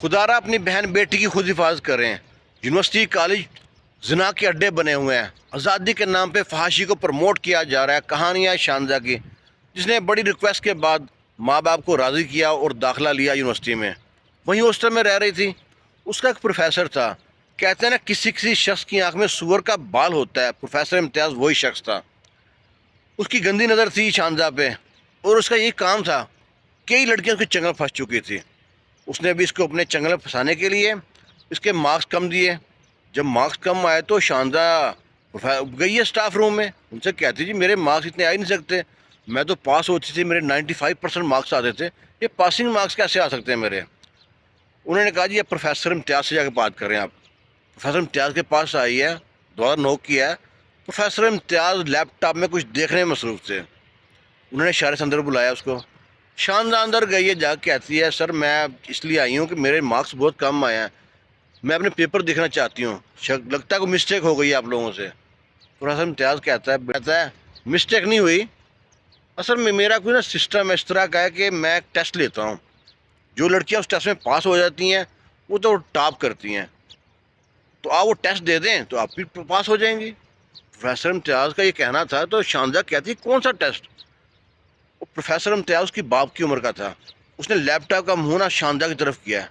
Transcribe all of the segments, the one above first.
خدارہ اپنی بہن بیٹی کی خود حفاظت کریں۔ یونیورسٹی کالج زنا کے اڈے بنے ہوئے ہیں۔ آزادی کے نام پہ فحاشی کو پروموٹ کیا جا رہا ہے۔ کہانیاں شانزہ کی، جس نے بڑی ریکویسٹ کے بعد ماں باپ کو راضی کیا اور داخلہ لیا یونیورسٹی میں، وہیں ہاسٹل میں رہ رہی تھی۔ اس کا ایک پروفیسر تھا، کہتے ہیں نا کسی کسی شخص کی آنکھ میں سور کا بال ہوتا ہے، پروفیسر امتیاز وہی شخص تھا۔ اس کی گندی نظر تھی شانزہ پہ، اور اس کا یہی کام تھا۔ کئی لڑکیاں اس کے چنگل پھنس چکی تھی۔ اس نے بھی اس کو اپنے چنگل میں پھنسانے کے لیے اس کے مارکس کم دیے۔ جب مارکس کم آئے تو شانزہ گئی ہے اسٹاف روم میں، ان سے کہتی جی میرے مارکس اتنے آ ہی نہیں سکتے، میں تو پاس ہوتی تھی، میرے 95% مارکس آتے تھے، یہ پاسنگ مارکس کیسے آ سکتے ہیں میرے؟ انہوں نے کہا جی یہ پروفیسر امتیاز سے جا کے بات کر رہے ہیں آپ۔ پروفیسر امتیاز کے پاس آئی ہے، دوبارہ نوک کیا ہے۔ پروفیسر امتیاز لیپ ٹاپ میں کچھ دیکھنے میں مصروف تھے۔ انہوں نے اشارے سے اندر بلایا اس کو۔ شانزہ اندر گئی ہے، جا کے کہتی ہے سر میں اس لیے آئی ہوں کہ میرے مارکس بہت کم آئے ہیں، میں اپنے پیپر دیکھنا چاہتی ہوں، لگتا ہے کوئی مسٹیک ہو گئی ہے آپ لوگوں سے۔ پروفیسر امتیاز کہتا ہے مسٹیک نہیں ہوئی، اصل میں میرا کوئی نا سسٹم اس طرح کا ہے کہ میں ایک ٹیسٹ لیتا ہوں، جو لڑکیاں اس ٹیسٹ میں پاس ہو جاتی ہیں وہ تو ٹاپ کرتی ہیں، تو آپ وہ ٹیسٹ دے دیں تو آپ بھی پاس ہو جائیں گی۔ پروفیسر امتیاز کا یہ کہنا تھا، تو شانزہ کہتی کون سا ٹیسٹ؟ وہ پروفیسر امتیاز اس کی باپ کی عمر کا تھا۔ اس نے لیپ ٹاپ کا منہ نا شانزہ کی طرف کیا۔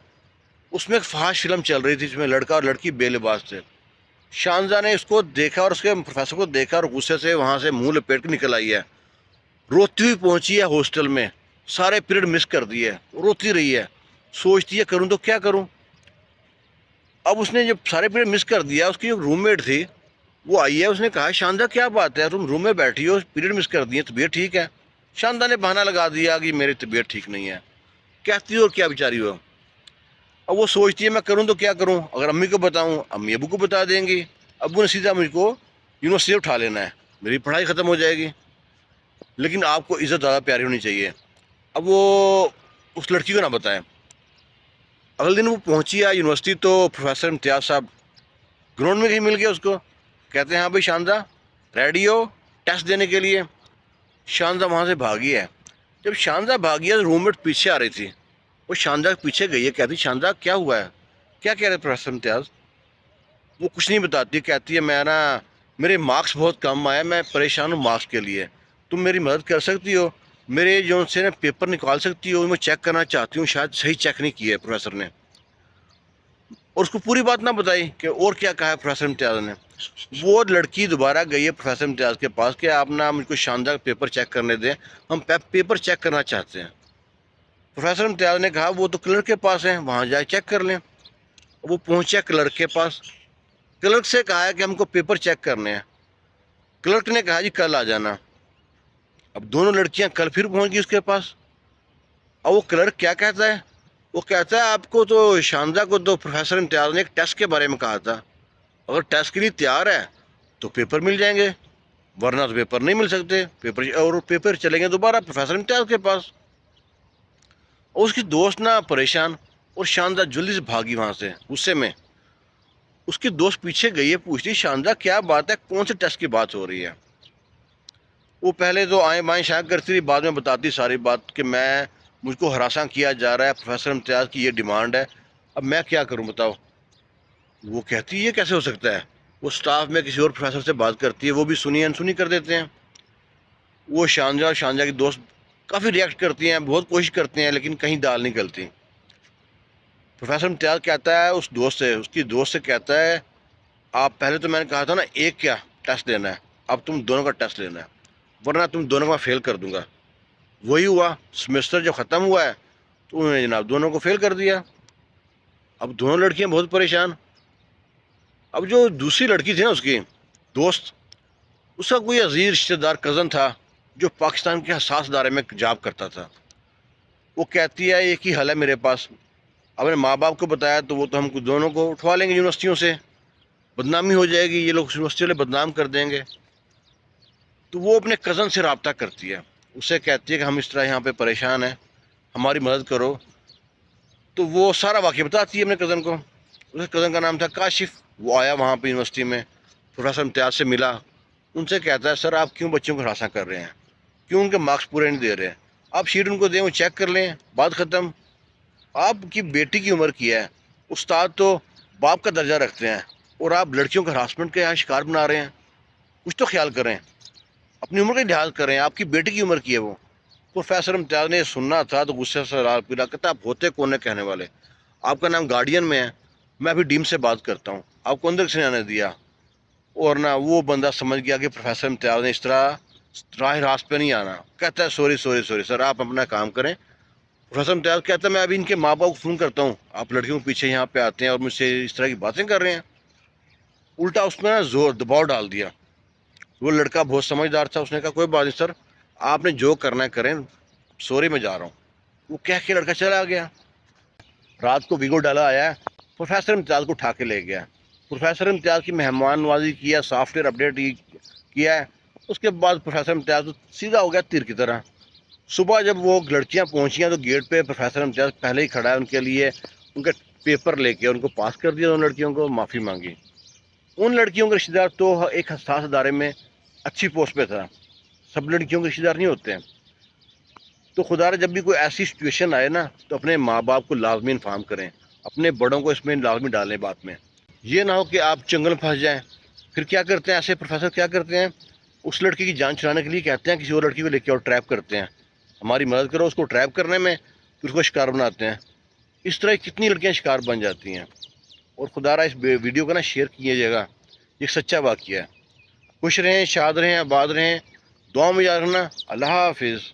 اس میں ایک فحش فلم چل رہی تھی جس میں لڑکا اور لڑکی بے لباس تھے۔ شانزہ نے اس کو دیکھا اور اس کے پروفیسر کو دیکھا اور غصے سے وہاں سے منہ لپیٹ کے نکل آئی ہے۔ روتی ہوئی پہنچی ہے ہاسٹل میں، سارے پیریڈ مس کر دیے، روتی رہی ہے، سوچتی ہے کروں تو کیا کروں۔ اب اس نے جب سارے پیریڈ مس کر دیا، اس کی جو روم میٹ تھی وہ آئی ہے، اس نے کہا شانزہ کیا بات ہے، تم روم میں بیٹھی ہو، پیریڈ مس کر دیے، طبیعت ٹھیک ہے؟ شانزہ نے بہانہ لگا دیا کہ میری طبیعت ٹھیک نہیں ہے۔ کہتی ہو کیا بیچاری ہو؟ اب وہ سوچتی ہے میں کروں تو کیا کروں، اگر امی کو بتاؤں امی ابو کو بتا دیں گی، ابو نے سیدھا مجھ کو یونیورسٹی اٹھا لینا ہے، میری پڑھائی ختم ہو جائے گی۔ لیکن آپ کو عزت زیادہ پیاری ہونی چاہیے۔ اب وہ اس لڑکی کو نہ بتائیں۔ اگلے دن وہ پہنچی ہے یونیورسٹی تو پروفیسر امتیاز صاحب گراؤنڈ میں کہیں مل گیا اس کو، کہتے ہیں ہاں بھائی شانزہ ریڈی ہو ٹیسٹ دینے کے لیے؟ شانزہ وہاں سے بھاگی ہے۔ جب شانزہ بھاگی ہے تو روم میٹ پیچھے آ رہی تھی، وہ شانزہ کے پیچھے گئی ہے، کہتی شانزہ کیا ہوا ہے، کیا کہہ رہے پروفیسر امتیاز؟ وہ کچھ نہیں بتاتی، کہتی ہے میں نا میرے مارکس بہت کم آئے، میں پریشان ہوں مارکس کے لیے، تم میری مدد کر سکتی ہو، میرے جو سے نا پیپر نکال سکتی ہو، میں چیک کرنا چاہتی ہوں، شاید صحیح چیک نہیں کیا ہے پروفیسر نے۔ اور اس کو پوری بات نہ بتائی کہ اور کیا کہا ہے پروفیسر امتیاز نے۔ وہ لڑکی دوبارہ گئی ہے پروفیسر امتیاز کے پاس کہ آپ نا مجھ کو شانزہ کا پیپر چیک کرنے دیں، ہم پیپر چیک کرنا چاہتے ہیں۔ پروفیسر امتیاز نے کہا وہ تو کلرک کے پاس ہیں، وہاں جائے چیک کر لیں۔ وہ پہنچے کلرک کے پاس، کلرک سے کہا ہے کہ ہم کو پیپر چیک کرنے ہیں۔ کلرک نے کہا جی کل آ جانا۔ اب دونوں لڑکیاں کل پھر پہنچ گئی اس کے پاس۔ اب وہ کلرک کیا کہتا ہے؟ وہ کہتا ہے آپ کو تو شانزہ کو تو پروفیسر امتیاز نے ایک ٹیسٹ کے بارے میں کہا تھا، اگر ٹیسٹ کے لیے تیار ہے تو پیپر مل جائیں گے، ورنہ تو پیپر نہیں مل سکتے، پیپر چلیں گے دوبارہ پروفیسر امتیاز کے پاس۔ اور اس کی دوست نا پریشان، اور شانزہ جلدی سے بھاگی وہاں سے غصے میں۔ اس کی دوست پیچھے گئی ہے، پوچھتی شانزہ کیا بات ہے، کون سے ٹیسٹ کی بات ہو رہی ہے؟ وہ پہلے تو آئیں بائیں شائع کرتی رہی، بعد میں بتاتی ساری بات کہ مجھ کو ہراساں کیا جا رہا ہے، پروفیسر امتیاز کی یہ ڈیمانڈ ہے، اب میں کیا کروں بتاؤ۔ وہ کہتی یہ کیسے ہو سکتا ہے، وہ سٹاف میں کسی اور پروفیسر سے بات کرتی ہے، وہ بھی سنی انسنی کر دیتے ہیں۔ وہ شانزہ اور شانزہ کی دوست کافی ریئیکٹ کرتی ہیں، بہت کوشش کرتے ہیں، لیکن کہیں دال نہیں گلتی۔ پروفیسر امتیاز کہتا ہے اس کی دوست سے کہتا ہے آپ پہلے تو میں نے کہا تھا نا ایک کیا ٹیسٹ دینا ہے، اب تم دونوں کا ٹیسٹ لینا ہے، ورنہ تم دونوں کو میں فیل کر دوں گا۔ وہی ہوا، سمیسٹر جب ختم ہوا ہے تو انہوں نے جناب دونوں کو فیل کر دیا۔ اب دونوں لڑکیاں بہت پریشان۔ اب جو دوسری لڑکی تھی نا اس کی دوست، اس کا کوئی عزیز رشتہ دار کزن تھا جو پاکستان کے حساس ادارے میں جاب کرتا تھا۔ وہ کہتی ہے ایک ہی حل ہے میرے پاس، اب نے ماں باپ کو بتایا تو وہ تو ہم کو دونوں کو اٹھوا لیں گے یونیورسٹیوں سے، بدنامی ہو جائے گی، یہ لوگ یونیورسٹی والے بدنام کر دیں گے۔ تو وہ اپنے کزن سے رابطہ کرتی ہے، اسے کہتی ہے کہ ہم اس طرح یہاں پہ پریشان ہیں، ہماری مدد کرو۔ تو وہ سارا واقعہ بتاتی ہے اپنے کزن کو۔ اس کے کزن کا نام تھا کاشف۔ وہ آیا وہاں پہ یونیورسٹی میں، پروفیسر امتیاز سے ملا، ان سے کہتا ہے سر آپ کیوں بچوں کو ہراساں کر رہے ہیں، کیوں ان کے مارکس پورے نہیں دے رہے ہیں، آپ شیٹ ان کو دیں وہ چیک کر لیں، بات ختم۔ آپ کی بیٹی کی عمر کی ہے، استاد تو باپ کا درجہ رکھتے ہیں اور آپ لڑکیوں کا ہراسمنٹ کا یہاں شکار بنا رہے ہیں. کچھ تو خیال کریں، اپنی عمر کا لحاظ کریں. آپ کی بیٹی کی عمر کی ہے وہ. پروفیسر امتیاز نے سننا تھا تو غصے سے لال پیلا کہتا آپ ہوتے کون ہے کہنے والے. آپ کا نام گارڈین میں ہے، میں ابھی ڈیم سے بات کرتا ہوں، آپ کو اندر کس نے آنے دیا. اور نہ وہ بندہ سمجھ گیا کہ پروفیسر امتیاز نے اس طرح راہ راست پہ نہیں آنا. کہتا ہے سوری سوری سوری سر، آپ اپنا کام کریں. پروفیسر امتیاز کہتا ہے میں ابھی ان کے ماں باپ کو فون کرتا ہوں، آپ لڑکیوں کے پیچھے یہاں پہ آتے ہیں اور مجھ سے اس طرح کی باتیں کر رہے ہیں. الٹا اس میں نا زور دباؤ ڈال دیا. وہ لڑکا بہت سمجھدار تھا، اس نے کہا کوئی بات نہیں سر، آپ نے جو کرنا ہے کریں، سوری میں جا رہا ہوں. وہ کہہ کے لڑکا چلا گیا. رات کو ویگو ڈالا آیا، پروفیسر امتیاز کو اٹھا کے لے گیا. پروفیسر امتیاز کی مہمان نوازی کیا، سافٹ ویئر اپڈیٹ کیا ہے. اس کے بعد پروفیسر امتیاز سیدھا ہو گیا تیر کی طرح. صبح جب وہ لڑکیاں پہنچیاں تو گیٹ پہ پروفیسر امتیاز پہلے ہی کھڑا ہے ان کے لیے. ان کے پیپر لے کے ان کو پاس کر دیا، ان لڑکیوں کو معافی مانگی. ان لڑکیوں کے رشتے دار تو ایک حساس ادارے میں اچھی پوسٹ پہ تھا، سب لڑکیوں کے رشتے دار نہیں ہوتے ہیں. تو خدا را جب بھی کوئی ایسی سچویشن آئے نا تو اپنے ماں باپ کو لازمی انفارم کریں، اپنے بڑوں کو اس میں لازمی ڈالیں بات میں. یہ نہ ہو کہ آپ جنگل پھنس جائیں. پھر کیا کرتے ہیں ایسے پروفیسر، کیا کرتے ہیں اس لڑکی کی جان چھڑانے کے لیے کہتے ہیں کسی اور لڑکی کو لے کے اور ٹریپ کرتے ہیں، ہماری مدد کرو اس کو ٹریپ کرنے میں، پھر اس کو شکار بناتے ہیں. اس طرح کتنی لڑکیاں شکار بن جاتی ہیں. اور خدا را اس ویڈیو کو نا شیئر کیجیے گا، یہ سچا واقعہ ہے. خوش رہیں، شاد رہیں، آباد رہیں، دعاؤں میں یاد رکھنا. اللہ حافظ.